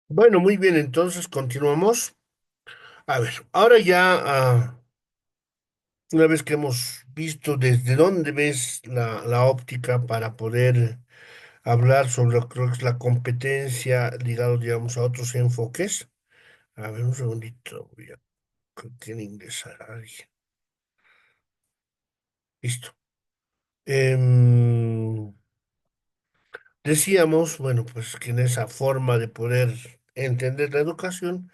Bueno, muy bien, entonces continuamos. A ver, ahora ya, una vez que hemos visto desde dónde ves la óptica para poder hablar sobre lo que es la competencia ligado, digamos, a otros enfoques. A ver, un segundito, creo que tiene que ingresar alguien. Listo. Em, Decíamos, bueno, pues que en esa forma de poder entender la educación,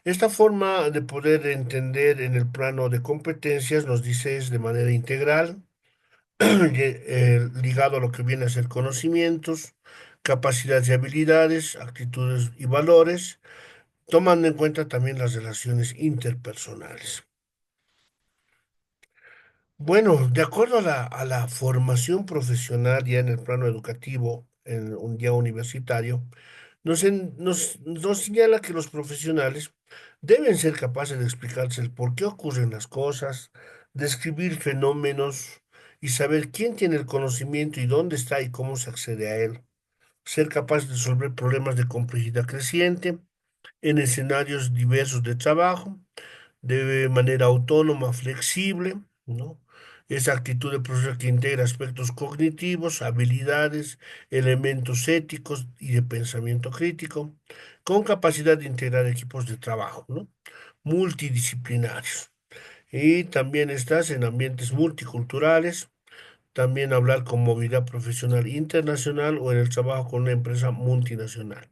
esta forma de poder entender en el plano de competencias nos dice es de manera integral, ligado a lo que viene a ser conocimientos, capacidades y habilidades, actitudes y valores, tomando en cuenta también las relaciones interpersonales. Bueno, de acuerdo a la formación profesional ya en el plano educativo, en un día universitario, nos señala que los profesionales deben ser capaces de explicarse el por qué ocurren las cosas, describir fenómenos y saber quién tiene el conocimiento y dónde está y cómo se accede a él. Ser capaces de resolver problemas de complejidad creciente en escenarios diversos de trabajo de manera autónoma, flexible, ¿no? Esa actitud de profesor que integra aspectos cognitivos, habilidades, elementos éticos y de pensamiento crítico, con capacidad de integrar equipos de trabajo, ¿no? Multidisciplinarios. Y también estás en ambientes multiculturales, también hablar con movilidad profesional internacional o en el trabajo con una empresa multinacional.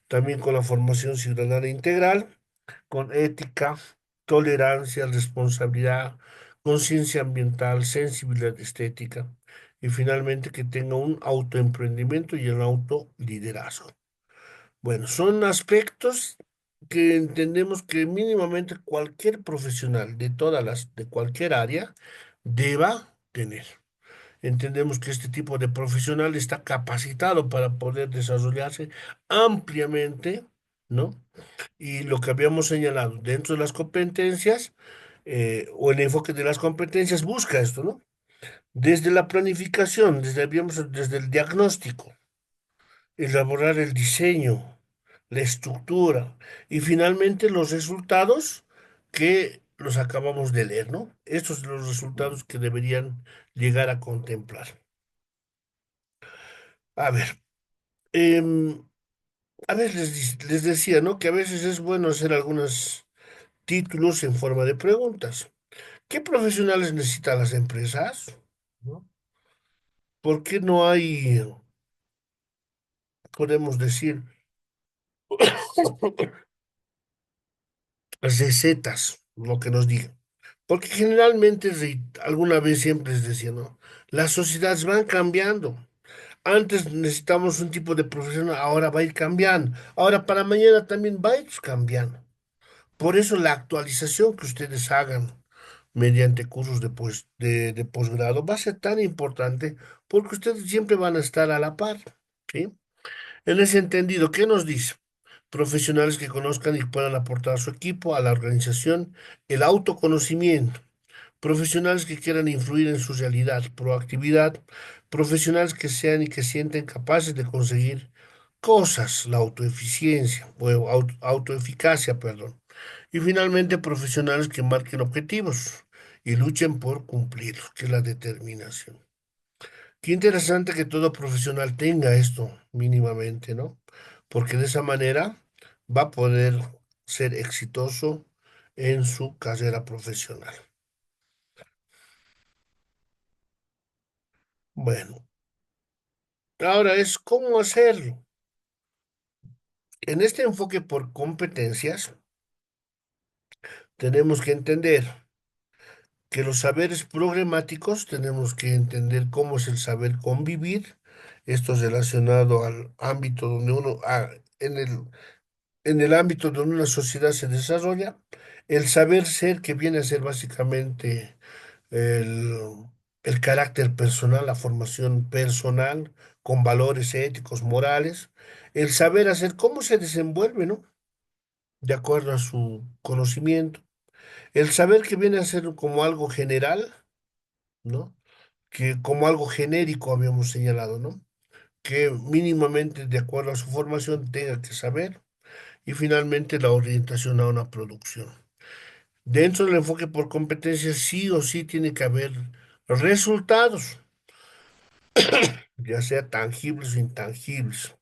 También con la formación ciudadana integral con ética, tolerancia, responsabilidad, conciencia ambiental, sensibilidad estética y finalmente que tenga un autoemprendimiento y un autoliderazgo. Bueno, son aspectos que entendemos que mínimamente cualquier profesional de cualquier área deba tener. Entendemos que este tipo de profesional está capacitado para poder desarrollarse ampliamente, ¿no? Y lo que habíamos señalado dentro de las competencias, o el enfoque de las competencias busca esto, ¿no? Desde la planificación, desde el diagnóstico, elaborar el diseño, la estructura y finalmente los resultados que los acabamos de leer, ¿no? Estos son los resultados que deberían llegar a contemplar. A ver, em, les decía, ¿no? Que a veces es bueno hacer algunos títulos en forma de preguntas. ¿Qué profesionales necesitan las empresas? ¿No? ¿Por qué no hay, podemos decir, recetas, lo que nos digan? Porque generalmente, alguna vez siempre les decía, ¿no? Las sociedades van cambiando. Antes necesitamos un tipo de profesión, ahora va a ir cambiando. Ahora para mañana también va a ir cambiando. Por eso la actualización que ustedes hagan mediante cursos de posgrado va a ser tan importante porque ustedes siempre van a estar a la par, ¿sí? En ese entendido, ¿qué nos dice? Profesionales que conozcan y puedan aportar a su equipo, a la organización, el autoconocimiento. Profesionales que quieran influir en su realidad, proactividad. Profesionales que sean y que sienten capaces de conseguir cosas, la autoeficiencia o autoeficacia, perdón. Y finalmente, profesionales que marquen objetivos y luchen por cumplirlos, que es la determinación. Qué interesante que todo profesional tenga esto mínimamente, ¿no? Porque de esa manera va a poder ser exitoso en su carrera profesional. Bueno, ahora es cómo hacerlo. En este enfoque por competencias, tenemos que entender que los saberes programáticos tenemos que entender cómo es el saber convivir. Esto es relacionado al ámbito donde en el ámbito donde una sociedad se desarrolla. El saber ser, que viene a ser básicamente el, el carácter personal, la formación personal, con valores éticos, morales. El saber hacer, cómo se desenvuelve, ¿no? De acuerdo a su conocimiento. El saber que viene a ser como algo general, ¿no? Que como algo genérico habíamos señalado, ¿no? Que mínimamente de acuerdo a su formación tenga que saber. Y finalmente la orientación a una producción. Dentro del enfoque por competencias, sí o sí tiene que haber resultados, ya sea tangibles o intangibles,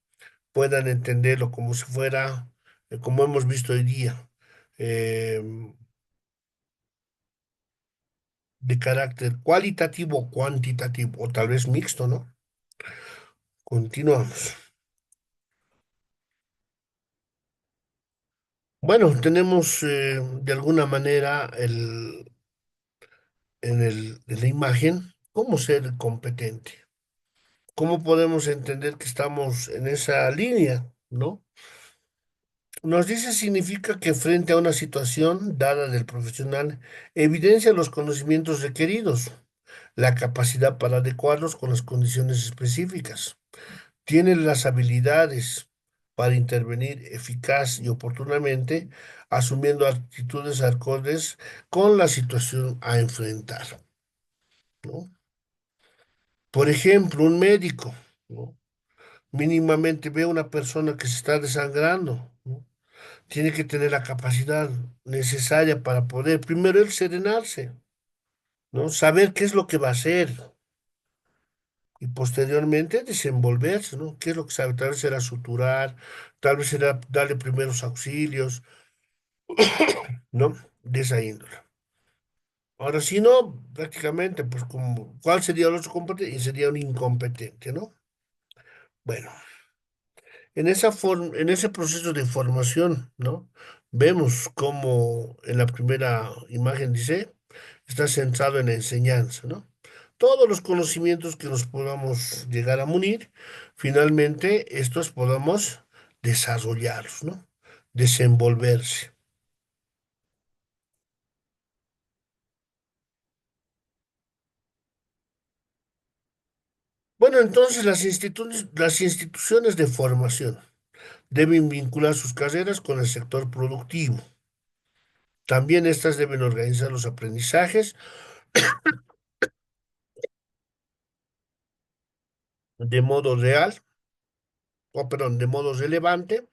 puedan entenderlo como si fuera, como hemos visto hoy día, eh, de carácter cualitativo o cuantitativo, o tal vez mixto, ¿no? Continuamos. Bueno, tenemos de alguna manera en la imagen cómo ser competente. ¿Cómo podemos entender que estamos en esa línea, ¿no? Nos dice significa que frente a una situación dada del profesional, evidencia los conocimientos requeridos, la capacidad para adecuarlos con las condiciones específicas. Tiene las habilidades para intervenir eficaz y oportunamente, asumiendo actitudes acordes con la situación a enfrentar, ¿no? Por ejemplo, un médico, ¿no? Mínimamente ve a una persona que se está desangrando, ¿no? Tiene que tener la capacidad necesaria para poder, primero, él serenarse, ¿no? Saber qué es lo que va a hacer y posteriormente desenvolverse, ¿no? ¿Qué es lo que sabe? Tal vez será suturar, tal vez será darle primeros auxilios, ¿no? De esa índole. Ahora, si no, prácticamente, pues, como, ¿cuál sería el otro competente? Y sería un incompetente, ¿no? Bueno, en ese proceso de formación, ¿no? Vemos cómo en la primera imagen dice, está centrado en la enseñanza, ¿no? Todos los conocimientos que nos podamos llegar a munir, finalmente estos podamos desarrollarlos, ¿no? Desenvolverse. Bueno, entonces las instituciones de formación deben vincular sus carreras con el sector productivo. También estas deben organizar los aprendizajes de modo real, o perdón, de modo relevante.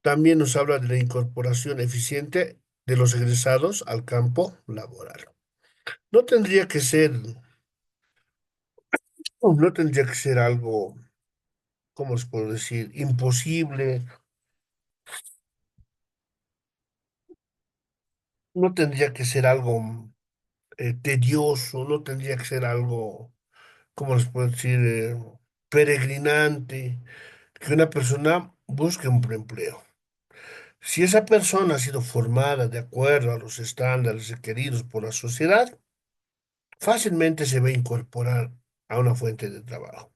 También nos habla de la incorporación eficiente de los egresados al campo laboral. No tendría que ser, no tendría que ser algo, ¿cómo les puedo decir? Imposible, no tendría que ser algo tedioso, no tendría que ser algo, ¿cómo les puedo decir? Peregrinante, que una persona busque un empleo. Si esa persona ha sido formada de acuerdo a los estándares requeridos por la sociedad, fácilmente se va a incorporar a una fuente de trabajo.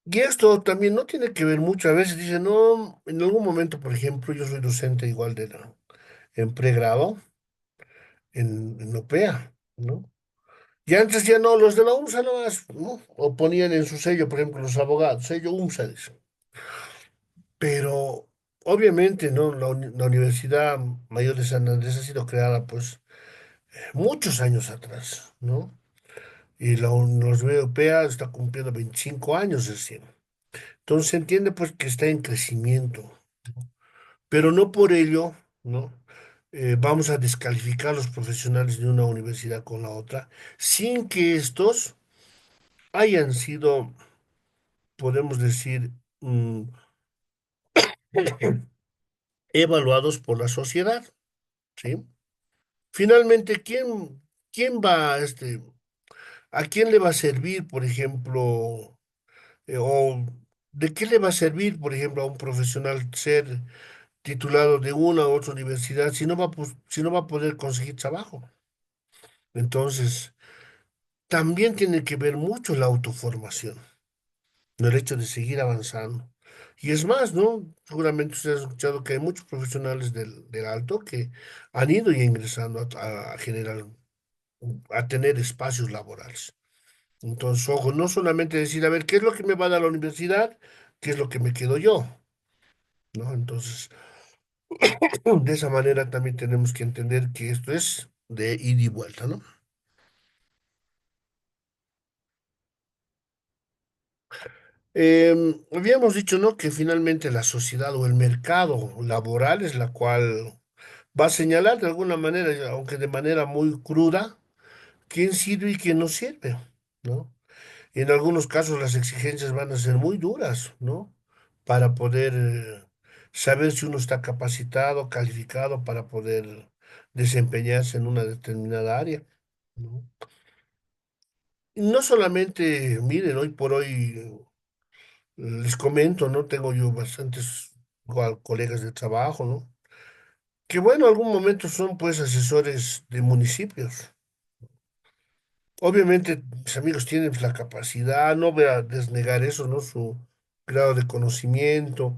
Y esto también no tiene que ver mucho. A veces dicen, no, en algún momento, por ejemplo, yo soy docente igual en pregrado, en OPEA, ¿no? Y antes ya no, los de la UMSA no más, ¿no? O ponían en su sello, por ejemplo, los abogados, sello UMSA, dice. Pero obviamente, ¿no? La Universidad Mayor de San Andrés ha sido creada, pues, muchos años atrás, ¿no? Y la Universidad Europea está cumpliendo 25 años recién. Entonces se entiende pues que está en crecimiento, pero no por ello, ¿no? Vamos a descalificar a los profesionales de una universidad con la otra, sin que estos hayan sido, podemos decir, evaluados por la sociedad, ¿sí? Finalmente, ¿quién va a a quién le va a servir, por ejemplo, o de qué le va a servir, por ejemplo, a un profesional ser titulado de una u otra universidad si no va, si no va a poder conseguir trabajo? Entonces, también tiene que ver mucho la autoformación, ¿no? El hecho de seguir avanzando. Y es más, ¿no? Seguramente usted ha escuchado que hay muchos profesionales del alto que han ido ya ingresando a generar, a tener espacios laborales. Entonces, ojo, no solamente decir, a ver, ¿qué es lo que me va a dar la universidad? ¿Qué es lo que me quedo yo? ¿No? Entonces, de esa manera también tenemos que entender que esto es de ida y vuelta, ¿no? Habíamos dicho, ¿no? Que finalmente la sociedad o el mercado laboral es la cual va a señalar de alguna manera, aunque de manera muy cruda, quién sirve y quién no sirve, ¿no? Y en algunos casos las exigencias van a ser muy duras, ¿no? Para poder saber si uno está capacitado, calificado para poder desempeñarse en una determinada área, ¿no? Y no solamente, miren, hoy por hoy les comento, ¿no? Tengo yo bastantes igual, colegas de trabajo, ¿no? Que bueno, algún momento son pues asesores de municipios. Obviamente mis amigos tienen la capacidad, no voy a desnegar eso, ¿no? Su grado de conocimiento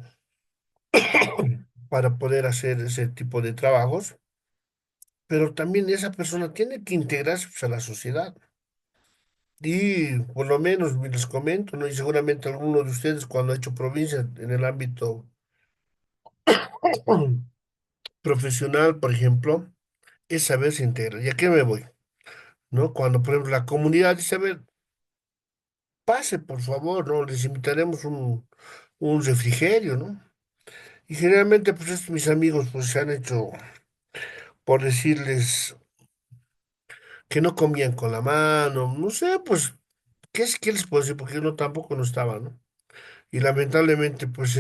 para poder hacer ese tipo de trabajos, pero también esa persona tiene que integrarse pues, a la sociedad. Y por lo menos les comento, ¿no? Y seguramente alguno de ustedes cuando ha hecho provincia en el ámbito profesional, por ejemplo, es saberse integrar. ¿Y a qué me voy? ¿No? Cuando, por ejemplo, la comunidad dice, a ver, pase, por favor, ¿no? Les invitaremos un refrigerio, ¿no? Y generalmente, pues, mis amigos, pues, se han hecho, por decirles, que no comían con la mano, no sé, pues, ¿qué les puedo decir? Porque uno tampoco no estaba, ¿no? Y lamentablemente, pues,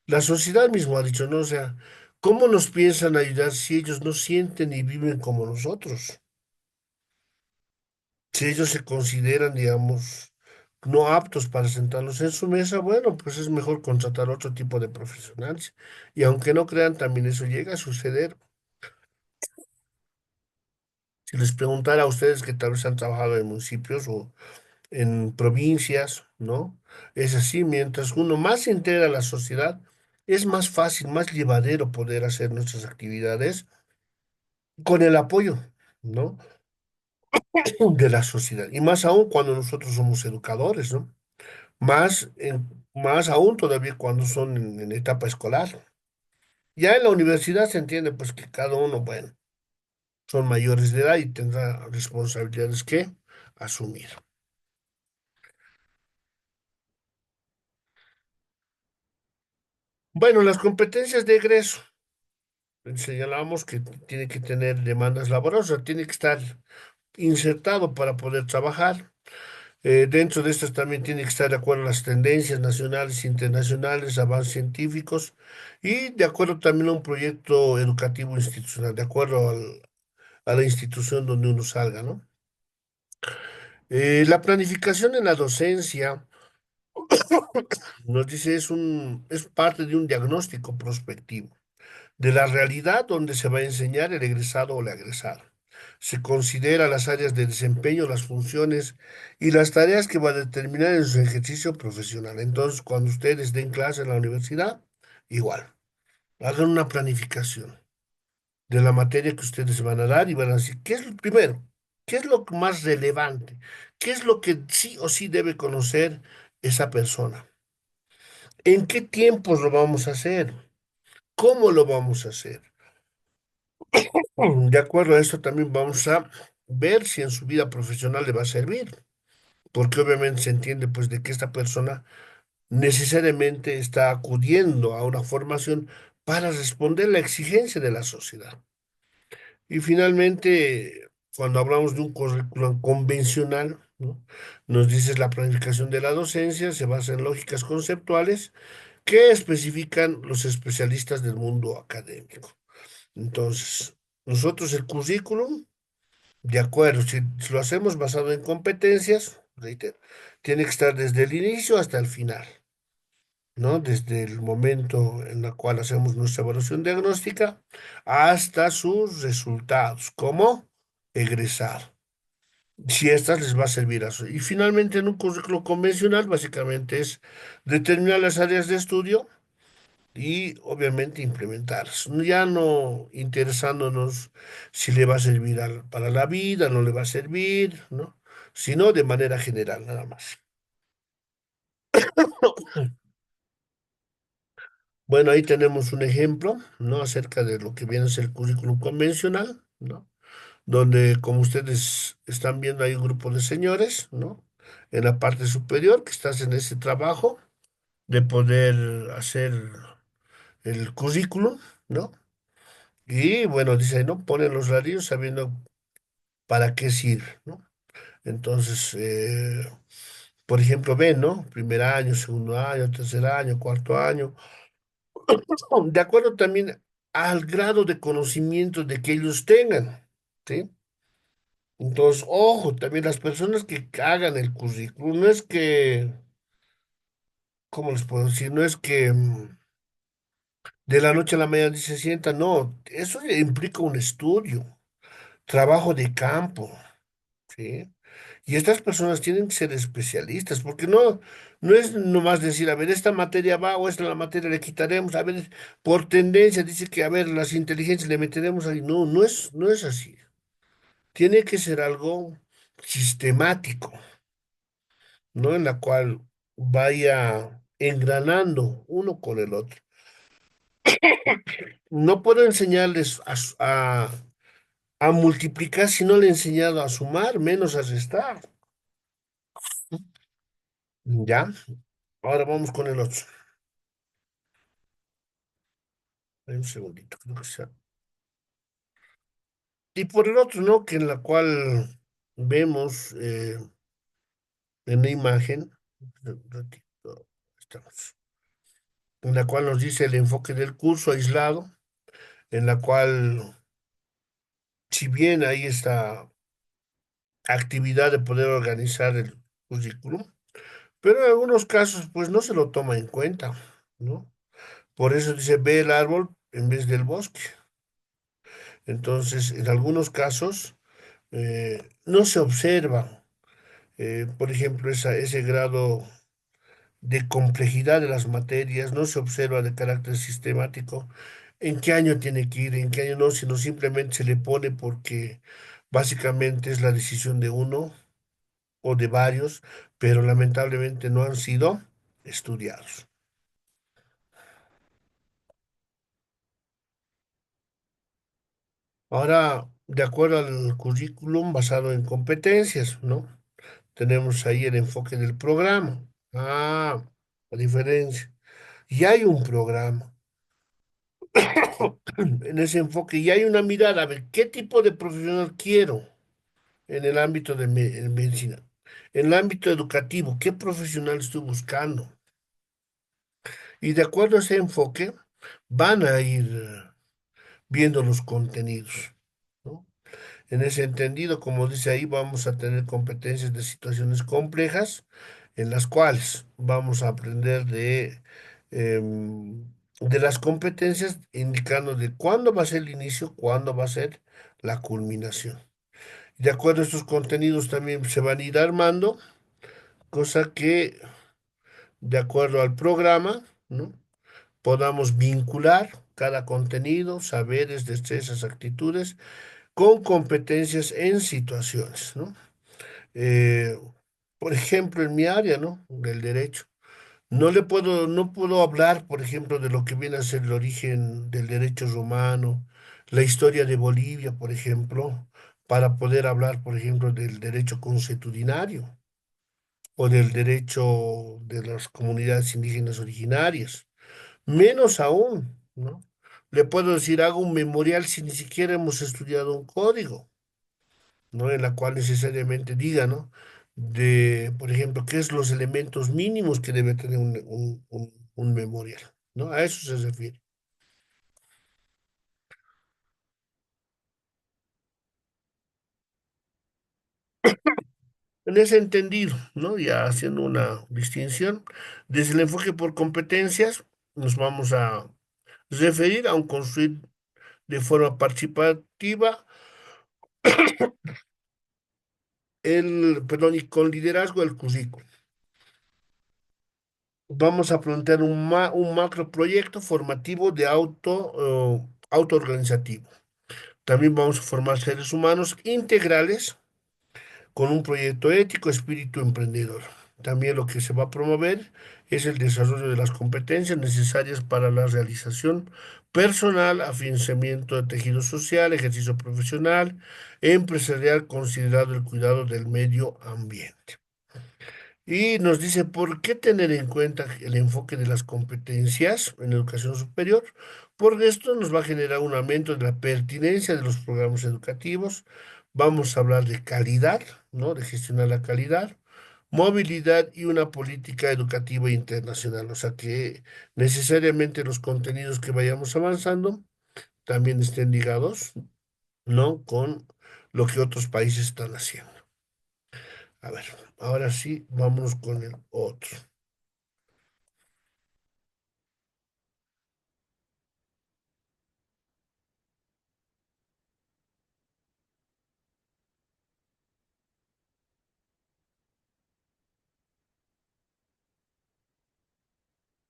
la sociedad mismo ha dicho, ¿no? O sea, ¿cómo nos piensan ayudar si ellos no sienten y viven como nosotros? Si ellos se consideran, digamos, no aptos para sentarlos en su mesa, bueno, pues es mejor contratar otro tipo de profesionales. Y aunque no crean, también eso llega a suceder. Si les preguntara a ustedes que tal vez han trabajado en municipios o en provincias, ¿no? Es así, mientras uno más se integra a la sociedad, es más fácil, más llevadero poder hacer nuestras actividades con el apoyo, ¿no? De la sociedad. Y más aún cuando nosotros somos educadores, ¿no? Más aún todavía cuando son en etapa escolar. Ya en la universidad se entiende pues que cada uno, bueno, son mayores de edad y tendrá responsabilidades que asumir. Bueno, las competencias de egreso, señalamos que tiene que tener demandas laborales, o sea, tiene que estar insertado para poder trabajar. Dentro de estas también tiene que estar de acuerdo a las tendencias nacionales e internacionales, avances científicos y de acuerdo también a un proyecto educativo institucional, de acuerdo a la institución donde uno salga, ¿no? La planificación en la docencia, nos dice, es parte de un diagnóstico prospectivo de la realidad donde se va a enseñar el egresado o la egresada. Se considera las áreas de desempeño, las funciones y las tareas que va a determinar en su ejercicio profesional. Entonces, cuando ustedes den clase en la universidad, igual, hagan una planificación de la materia que ustedes van a dar y van a decir, ¿qué es lo primero? ¿Qué es lo más relevante? ¿Qué es lo que sí o sí debe conocer esa persona? ¿En qué tiempos lo vamos a hacer? ¿Cómo lo vamos a hacer? De acuerdo a esto también vamos a ver si en su vida profesional le va a servir, porque obviamente se entiende pues de que esta persona necesariamente está acudiendo a una formación para responder la exigencia de la sociedad. Y finalmente, cuando hablamos de un currículum convencional, ¿no? Nos dices la planificación de la docencia se basa en lógicas conceptuales que especifican los especialistas del mundo académico. Entonces, nosotros el currículum, de acuerdo, si lo hacemos basado en competencias, reitero, tiene que estar desde el inicio hasta el final, ¿no? Desde el momento en el cual hacemos nuestra evaluación diagnóstica hasta sus resultados como egresado. Si estas les va a servir a eso. Y finalmente, en un currículo convencional, básicamente es determinar las áreas de estudio y obviamente implementarlas. Ya no interesándonos si le va a servir para la vida, no le va a servir, ¿no? Sino de manera general, nada más. Bueno, ahí tenemos un ejemplo, ¿no? Acerca de lo que viene a ser el currículum convencional, ¿no? Donde, como ustedes están viendo, hay un grupo de señores, ¿no? en la parte superior, que estás en ese trabajo de poder hacer el currículum, ¿no? Y bueno, dice, ¿no? Ponen los ladrillos sabiendo para qué sirve, ¿no? Entonces, por ejemplo, ven, ¿no? Primer año, segundo año, tercer año, cuarto año, de acuerdo también al grado de conocimiento de que ellos tengan, ¿sí? Entonces, ojo, también las personas que hagan el currículum, no es que, ¿cómo les puedo decir? No es que de la noche a la mañana se sienta, no, eso implica un estudio, trabajo de campo, ¿sí? Y estas personas tienen que ser especialistas, porque no es nomás decir, a ver, esta materia va o esta la materia le quitaremos, a ver, por tendencia dice que, a ver, las inteligencias le meteremos ahí. No, no es así. Tiene que ser algo sistemático, ¿no? En la cual vaya engranando uno con el otro. No puedo enseñarles a multiplicar si no le he enseñado a sumar, menos a restar. ¿Ya? Ahora vamos con el otro. Un segundito, creo que sea. Y por el otro, ¿no? Que en la cual vemos en la imagen, un ratito, estamos, en la cual nos dice el enfoque del curso aislado, en la cual, si bien hay esta actividad de poder organizar el currículum, pero en algunos casos, pues no se lo toma en cuenta, ¿no? Por eso dice, ve el árbol en vez del bosque. Entonces, en algunos casos, no se observa, por ejemplo, ese grado de complejidad de las materias, no se observa de carácter sistemático en qué año tiene que ir, en qué año no, sino simplemente se le pone porque básicamente es la decisión de uno o de varios, pero lamentablemente no han sido estudiados. Ahora, de acuerdo al currículum basado en competencias, ¿no? Tenemos ahí el enfoque del programa. Ah, la diferencia. Y hay un programa en ese enfoque y hay una mirada a ver qué tipo de profesional quiero en el ámbito de en medicina. En el ámbito educativo, ¿qué profesional estoy buscando? Y de acuerdo a ese enfoque, van a ir viendo los contenidos, ¿no? En ese entendido, como dice ahí, vamos a tener competencias de situaciones complejas en las cuales vamos a aprender de las competencias, indicando de cuándo va a ser el inicio, cuándo va a ser la culminación. De acuerdo a estos contenidos también se van a ir armando, cosa que, de acuerdo al programa, ¿no? Podamos vincular cada contenido, saberes, destrezas, actitudes con competencias en situaciones, ¿no? Eh, por ejemplo, en mi área, ¿no? Del derecho. No puedo hablar, por ejemplo, de lo que viene a ser el origen del derecho romano, la historia de Bolivia, por ejemplo, para poder hablar, por ejemplo, del derecho consuetudinario o del derecho de las comunidades indígenas originarias. Menos aún, ¿no? Le puedo decir, hago un memorial si ni siquiera hemos estudiado un código, ¿no? En la cual necesariamente diga, ¿no? De, por ejemplo, qué es los elementos mínimos que debe tener un memorial, ¿no? A eso se refiere. En ese entendido, ¿no? Ya haciendo una distinción, desde el enfoque por competencias, nos vamos a referir a un construir de forma participativa perdón, y con liderazgo el currículo. Vamos a plantear un macro proyecto formativo de autoorganizativo. También vamos a formar seres humanos integrales con un proyecto ético, espíritu emprendedor. También lo que se va a promover es el desarrollo de las competencias necesarias para la realización personal, afianzamiento de tejido social, ejercicio profesional, empresarial, considerado el cuidado del medio ambiente. Y nos dice, ¿por qué tener en cuenta el enfoque de las competencias en educación superior? Porque esto nos va a generar un aumento de la pertinencia de los programas educativos. Vamos a hablar de calidad, ¿no? De gestionar la calidad, movilidad y una política educativa internacional. O sea que necesariamente los contenidos que vayamos avanzando también estén ligados, ¿no? Con lo que otros países están haciendo. A ver, ahora sí, vámonos con el otro.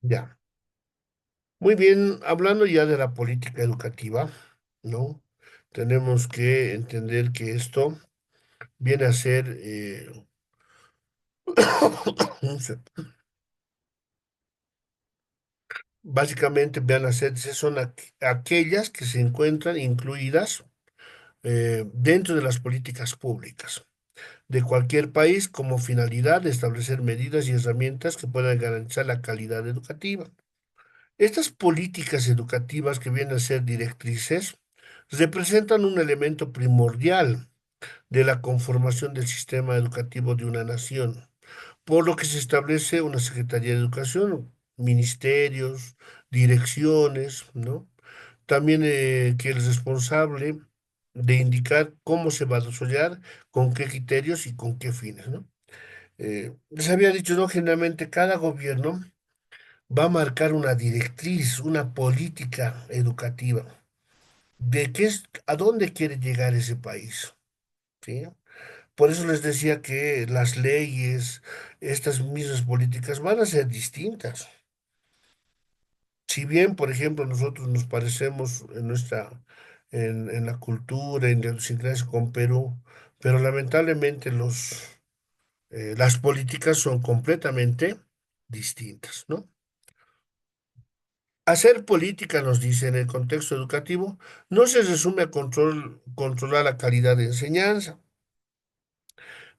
Ya. Muy bien, hablando ya de la política educativa, ¿no? Tenemos que entender que esto viene a ser, básicamente, van a ser, son aquellas que se encuentran incluidas dentro de las políticas públicas de cualquier país como finalidad de establecer medidas y herramientas que puedan garantizar la calidad educativa. Estas políticas educativas que vienen a ser directrices representan un elemento primordial de la conformación del sistema educativo de una nación, por lo que se establece una Secretaría de Educación, ministerios, direcciones, ¿no? También que el responsable de indicar cómo se va a desarrollar, con qué criterios y con qué fines, ¿no? Les había dicho, ¿no? Generalmente cada gobierno va a marcar una directriz, una política educativa de qué es, a dónde quiere llegar ese país, ¿sí? Por eso les decía que las leyes, estas mismas políticas van a ser distintas. Si bien, por ejemplo, nosotros nos parecemos en en la cultura, en la idiosincrasia con Perú, pero lamentablemente las políticas son completamente distintas, ¿no? Hacer política, nos dice en el contexto educativo, no se resume a controlar la calidad de enseñanza,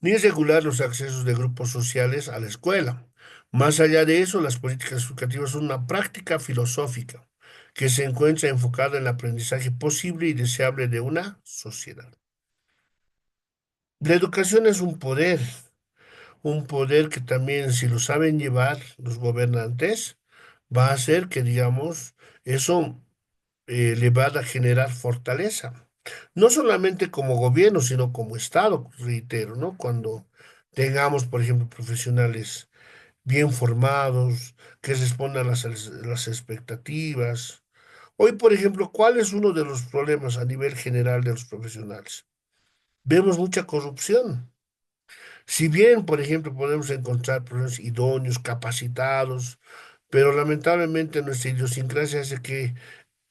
ni regular los accesos de grupos sociales a la escuela. Más allá de eso, las políticas educativas son una práctica filosófica que se encuentra enfocada en el aprendizaje posible y deseable de una sociedad. La educación es un poder que también, si lo saben llevar los gobernantes, va a hacer que, digamos, eso le va a generar fortaleza. No solamente como gobierno, sino como Estado, reitero, ¿no? Cuando tengamos, por ejemplo, profesionales bien formados, que respondan a las expectativas. Hoy, por ejemplo, ¿cuál es uno de los problemas a nivel general de los profesionales? Vemos mucha corrupción. Si bien, por ejemplo, podemos encontrar profesionales idóneos, capacitados, pero lamentablemente nuestra idiosincrasia hace que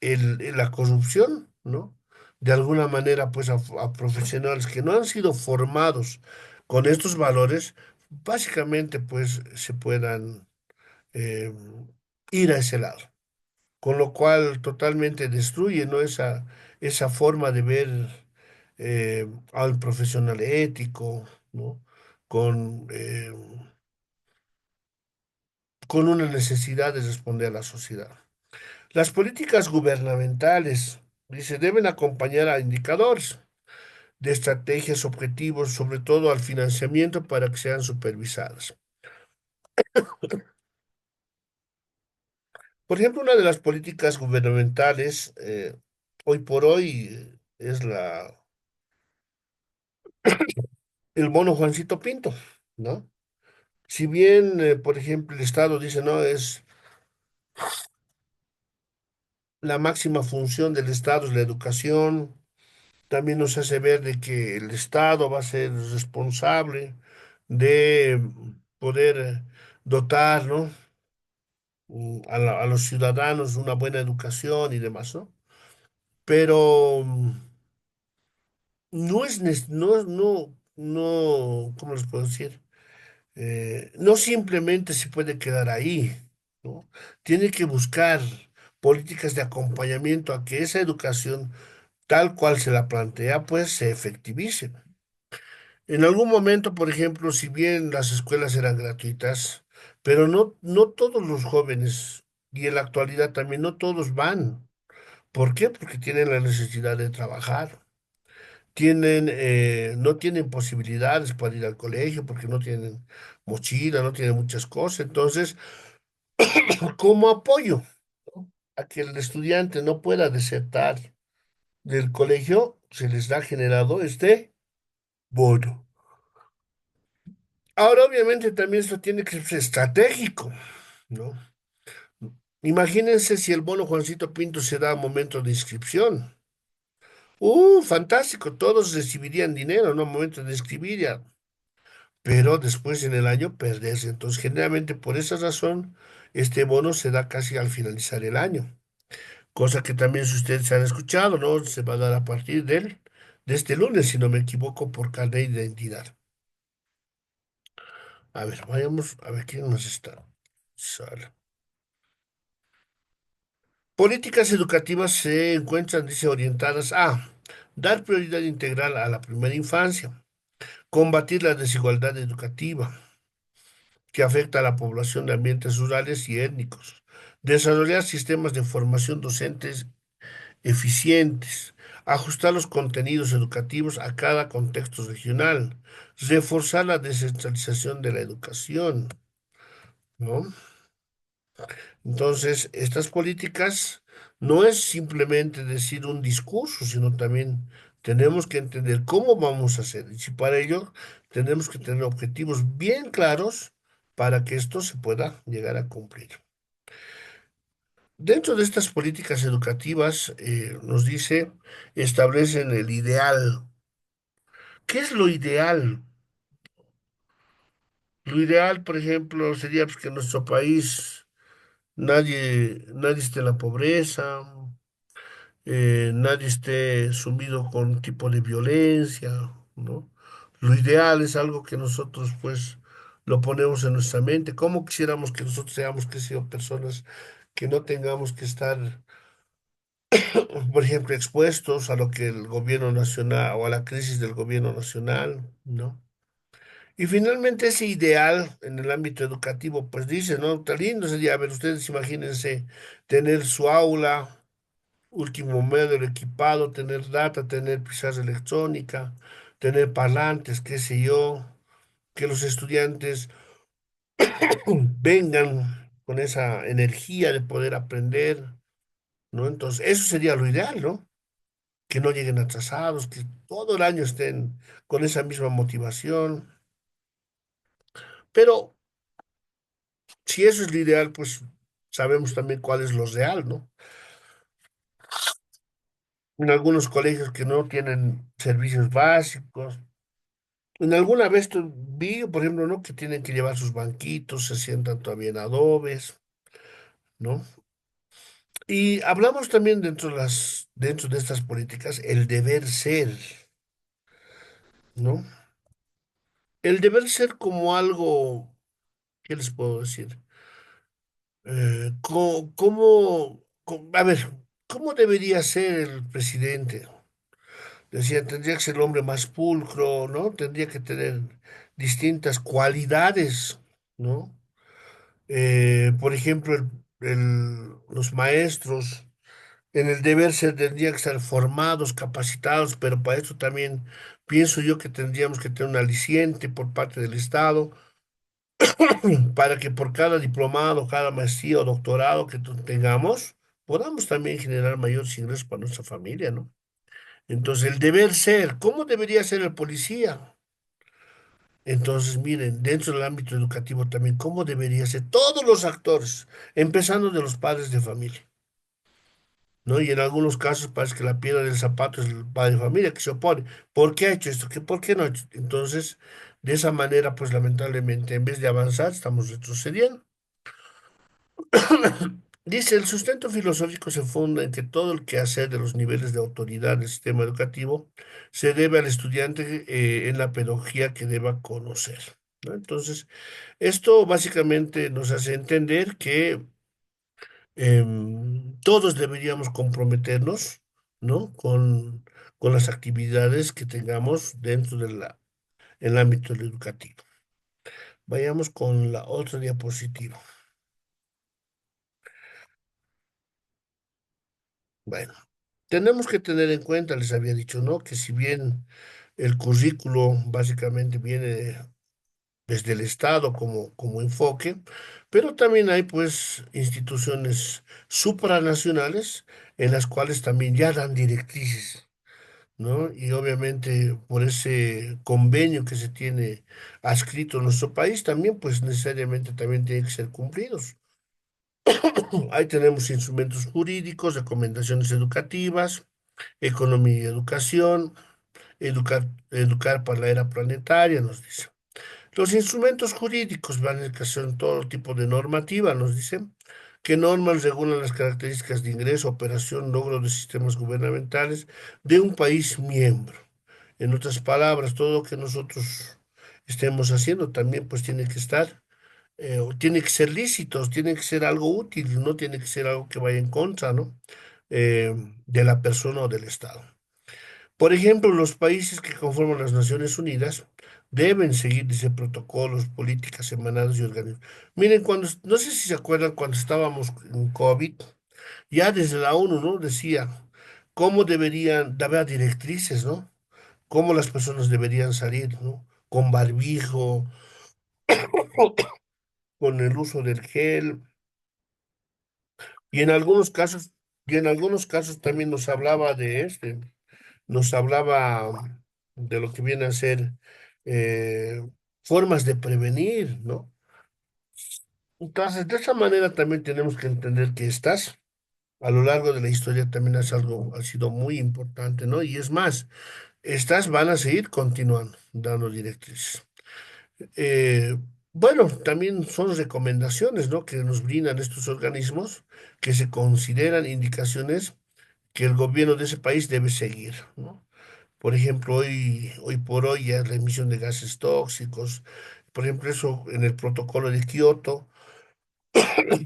la corrupción, ¿no? De alguna manera, pues a profesionales que no han sido formados con estos valores, básicamente, pues se puedan eh, ir a ese lado, con lo cual totalmente destruye, ¿no? Esa forma de ver al profesional ético, ¿no? Con, eh, con una necesidad de responder a la sociedad. Las políticas gubernamentales, dice, deben acompañar a indicadores de estrategias, objetivos, sobre todo al financiamiento para que sean supervisadas. Por ejemplo, una de las políticas gubernamentales hoy por hoy es el bono Juancito Pinto, ¿no? Si bien, por ejemplo, el Estado dice, no, es la máxima función del Estado es la educación, también nos hace ver de que el Estado va a ser responsable de poder dotar, ¿no? A los ciudadanos una buena educación y demás, ¿no? Pero no es, no, ¿cómo les puedo decir? No simplemente se puede quedar ahí, ¿no? Tiene que buscar políticas de acompañamiento a que esa educación, tal cual se la plantea, pues se efectivice. En algún momento, por ejemplo, si bien las escuelas eran gratuitas, pero no todos los jóvenes, y en la actualidad también no todos van. ¿Por qué? Porque tienen la necesidad de trabajar. No tienen posibilidades para ir al colegio porque no tienen mochila, no tienen muchas cosas. Entonces, como apoyo a que el estudiante no pueda desertar del colegio, se les ha generado este bono. Ahora, obviamente, también esto tiene que ser estratégico, ¿no? Imagínense si el bono Juancito Pinto se da a momento de inscripción. Fantástico, todos recibirían dinero, ¿no? A momento de inscribir ya, pero después en el año perderse. Entonces, generalmente por esa razón, este bono se da casi al finalizar el año, cosa que también si ustedes han escuchado, ¿no? Se va a dar a partir de este lunes, si no me equivoco, por carnet de identidad. A ver, vayamos a ver quién nos está. Sala. Políticas educativas se encuentran, dice, orientadas a dar prioridad integral a la primera infancia, combatir la desigualdad educativa que afecta a la población de ambientes rurales y étnicos, desarrollar sistemas de formación docentes eficientes, ajustar los contenidos educativos a cada contexto regional, reforzar la descentralización de la educación, ¿no? Entonces, estas políticas no es simplemente decir un discurso, sino también tenemos que entender cómo vamos a hacer. Y si para ello tenemos que tener objetivos bien claros para que esto se pueda llegar a cumplir. Dentro de estas políticas educativas, nos dice, establecen el ideal. ¿Qué es lo ideal? Lo ideal, por ejemplo, sería pues, que en nuestro país nadie esté en la pobreza, nadie esté sumido con un tipo de violencia, ¿no? Lo ideal es algo que nosotros, pues, lo ponemos en nuestra mente. ¿Cómo quisiéramos que nosotros seamos, que sean personas que no tengamos que estar, por ejemplo, expuestos a lo que el gobierno nacional o a la crisis del gobierno nacional, ¿no? Y finalmente ese ideal en el ámbito educativo, pues dice, ¿no? Tan lindo sería, a ver, ustedes imagínense tener su aula último modelo equipado, tener data, tener pizarra electrónica, tener parlantes, qué sé yo, que los estudiantes vengan con esa energía de poder aprender, ¿no? Entonces, eso sería lo ideal, ¿no? Que no lleguen atrasados, que todo el año estén con esa misma motivación. Pero si eso es lo ideal, pues sabemos también cuál es lo real, ¿no? En algunos colegios que no tienen servicios básicos. En alguna vez vi, por ejemplo, ¿no? Que tienen que llevar sus banquitos, se sientan todavía en adobes, ¿no? Y hablamos también dentro de estas políticas, el deber ser, ¿no? El deber ser como algo, ¿qué les puedo decir? A ver, ¿cómo debería ser el presidente? Decía, tendría que ser el hombre más pulcro, ¿no? Tendría que tener distintas cualidades, ¿no? Por ejemplo, los maestros en el deber ser tendrían que estar formados, capacitados, pero para eso también pienso yo que tendríamos que tener un aliciente por parte del Estado para que por cada diplomado, cada maestría o doctorado que tengamos, podamos también generar mayores ingresos para nuestra familia, ¿no? Entonces, el deber ser, ¿cómo debería ser el policía? Entonces, miren, dentro del ámbito educativo también, ¿cómo debería ser todos los actores, empezando de los padres de familia, ¿no? Y en algunos casos parece que la piedra del zapato es el padre de familia que se opone. ¿Por qué ha hecho esto? ¿Por qué no ha hecho? Entonces, de esa manera, pues lamentablemente, en vez de avanzar, estamos retrocediendo. Dice, el sustento filosófico se funda en que todo el quehacer de los niveles de autoridad del sistema educativo se debe al estudiante en la pedagogía que deba conocer, ¿no? Entonces, esto básicamente nos hace entender que todos deberíamos comprometernos, ¿no? Con las actividades que tengamos dentro de la en el ámbito educativo. Vayamos con la otra diapositiva. Bueno, tenemos que tener en cuenta, les había dicho, ¿no? Que si bien el currículo básicamente viene desde el Estado como enfoque, pero también hay pues instituciones supranacionales en las cuales también ya dan directrices, ¿no? Y obviamente por ese convenio que se tiene adscrito en nuestro país también pues necesariamente también tiene que ser cumplidos. Ahí tenemos instrumentos jurídicos, recomendaciones educativas, economía y educación, educar para la era planetaria, nos dice. Los instrumentos jurídicos van a ser todo tipo de normativa, nos dicen. ¿Qué normas regulan las características de ingreso, operación, logro de sistemas gubernamentales de un país miembro? En otras palabras, todo lo que nosotros estemos haciendo también pues tiene que estar, o tiene que ser lícitos, tiene que ser algo útil, no tiene que ser algo que vaya en contra, ¿no? Eh, de la persona o del Estado. Por ejemplo, los países que conforman las Naciones Unidas deben seguir, dice, protocolos, políticas emanadas y organismos. Miren, no sé si se acuerdan cuando estábamos en COVID, ya desde la ONU, ¿no? Decía cómo deberían, daba directrices, ¿no? Cómo las personas deberían salir, ¿no? Con barbijo, con el uso del gel, y en algunos casos, y en algunos casos también nos hablaba nos hablaba de lo que viene a ser eh, formas de prevenir, ¿no? Entonces, de esa manera también tenemos que entender que estas, a lo largo de la historia, también es algo, ha sido muy importante, ¿no? Y es más, estas van a seguir continuando, dando directrices. Eh, bueno, también son recomendaciones, ¿no? Que nos brindan estos organismos que se consideran indicaciones que el gobierno de ese país debe seguir, ¿no? Por ejemplo, hoy por hoy ya la emisión de gases tóxicos, por ejemplo, eso en el protocolo de Kioto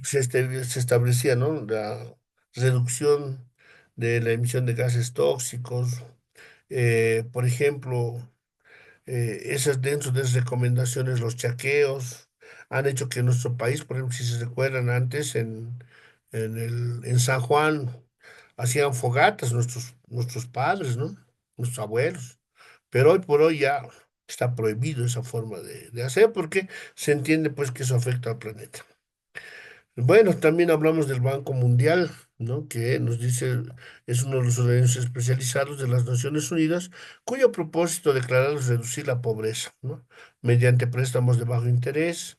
se establecía, ¿no? La reducción de la emisión de gases tóxicos. Por ejemplo, esas dentro de esas recomendaciones, los chaqueos han hecho que nuestro país, por ejemplo, si se recuerdan antes en San Juan, hacían fogatas nuestros padres, ¿no? Nuestros abuelos. Pero hoy por hoy ya está prohibido esa forma de hacer porque se entiende pues que eso afecta al planeta. Bueno, también hablamos del Banco Mundial, ¿no? Que nos dice, es uno de los organismos especializados de las Naciones Unidas, cuyo propósito declarado es reducir la pobreza, ¿no? Mediante préstamos de bajo interés,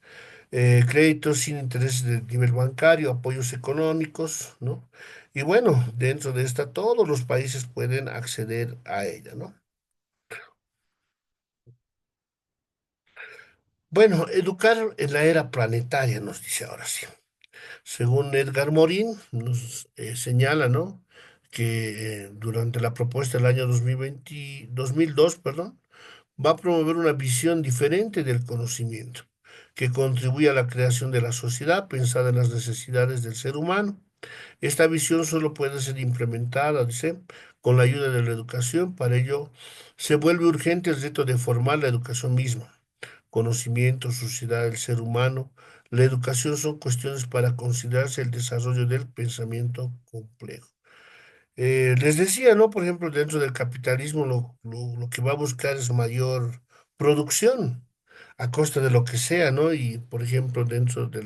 créditos sin intereses de nivel bancario, apoyos económicos, ¿no? Y bueno, dentro de esta, todos los países pueden acceder a ella, ¿no? Bueno, educar en la era planetaria, nos dice ahora sí. Según Edgar Morin, nos señala, ¿no? Que durante la propuesta del año 2020, 2002, perdón, va a promover una visión diferente del conocimiento, que contribuye a la creación de la sociedad pensada en las necesidades del ser humano. Esta visión solo puede ser implementada, dice, con la ayuda de la educación. Para ello, se vuelve urgente el reto de formar la educación misma conocimiento, sociedad del ser humano. La educación son cuestiones para considerarse el desarrollo del pensamiento complejo. Les decía, ¿no? Por ejemplo, dentro del capitalismo lo que va a buscar es mayor producción a costa de lo que sea, ¿no? Y, por ejemplo, dentro de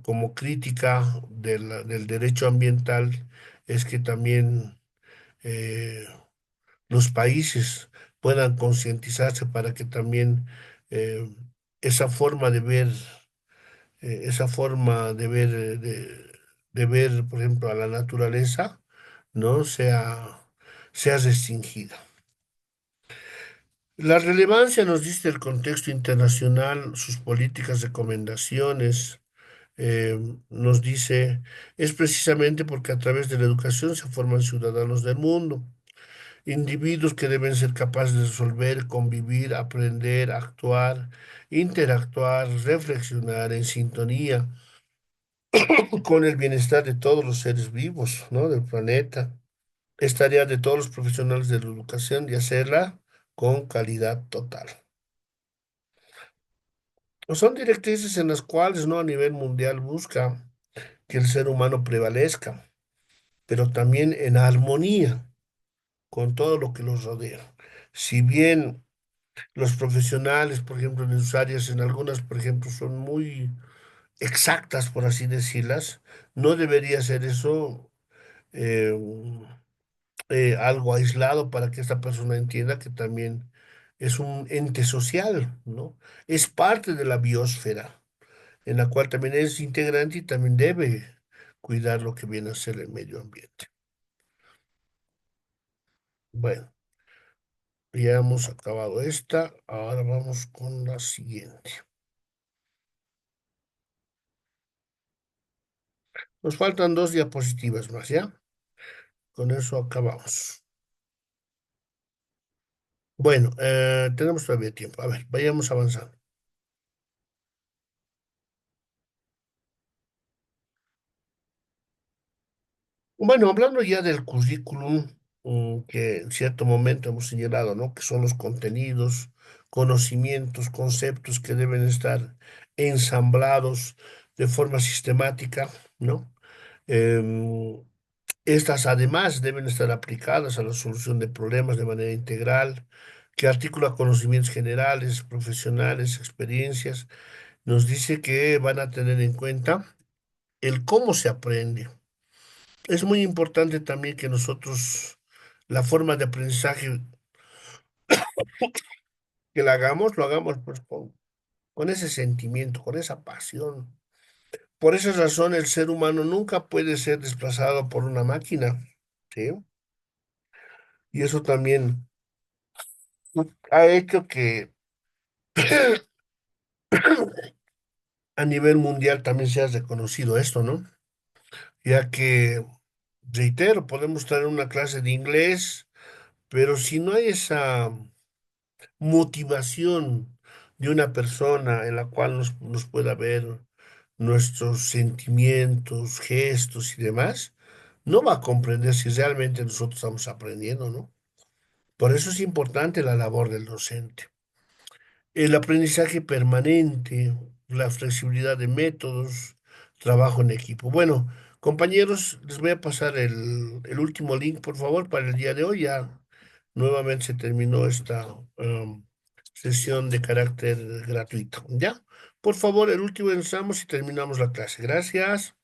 como crítica del derecho ambiental, es que también eh, los países puedan concientizarse para que también eh, esa forma de ver, esa forma de ver, por ejemplo, a la naturaleza, no sea restringida. La relevancia nos dice el contexto internacional, sus políticas, recomendaciones, eh, nos dice, es precisamente porque a través de la educación se forman ciudadanos del mundo. Individuos que deben ser capaces de resolver, convivir, aprender, actuar, interactuar, reflexionar en sintonía con el bienestar de todos los seres vivos, ¿no? Del planeta. Es tarea de todos los profesionales de la educación de hacerla con calidad total. Son directrices en las cuales, ¿no? A nivel mundial busca que el ser humano prevalezca, pero también en armonía con todo lo que los rodea. Si bien los profesionales, por ejemplo, en sus áreas, en algunas, por ejemplo, son muy exactas, por así decirlas, no debería ser eso eh, algo aislado para que esta persona entienda que también es un ente social, ¿no? Es parte de la biosfera, en la cual también es integrante y también debe cuidar lo que viene a ser el medio ambiente. Bueno, ya hemos acabado esta, ahora vamos con la siguiente. Nos faltan dos diapositivas más, ¿ya? Con eso acabamos. Bueno, tenemos todavía tiempo. A ver, vayamos avanzando. Bueno, hablando ya del currículum, que en cierto momento hemos señalado, ¿no? Que son los contenidos, conocimientos, conceptos que deben estar ensamblados de forma sistemática, ¿no? Em, Estas además deben estar aplicadas a la solución de problemas de manera integral, que articula conocimientos generales, profesionales, experiencias. Nos dice que van a tener en cuenta el cómo se aprende. Es muy importante también que nosotros, la forma de aprendizaje que la hagamos, lo hagamos pues, con ese sentimiento, con esa pasión. Por esa razón, el ser humano nunca puede ser desplazado por una máquina, ¿sí? Y eso también ha hecho que a nivel mundial también se ha reconocido esto, ¿no? Ya que, reitero, podemos estar en una clase de inglés, pero si no hay esa motivación de una persona en la cual nos pueda ver nuestros sentimientos, gestos y demás, no va a comprender si realmente nosotros estamos aprendiendo, ¿no? Por eso es importante la labor del docente. El aprendizaje permanente, la flexibilidad de métodos, trabajo en equipo. Bueno, compañeros, les voy a pasar el último link, por favor, para el día de hoy. Ya nuevamente se terminó esta sesión de carácter gratuito. ¿Ya? Por favor, el último entramos y terminamos la clase. Gracias.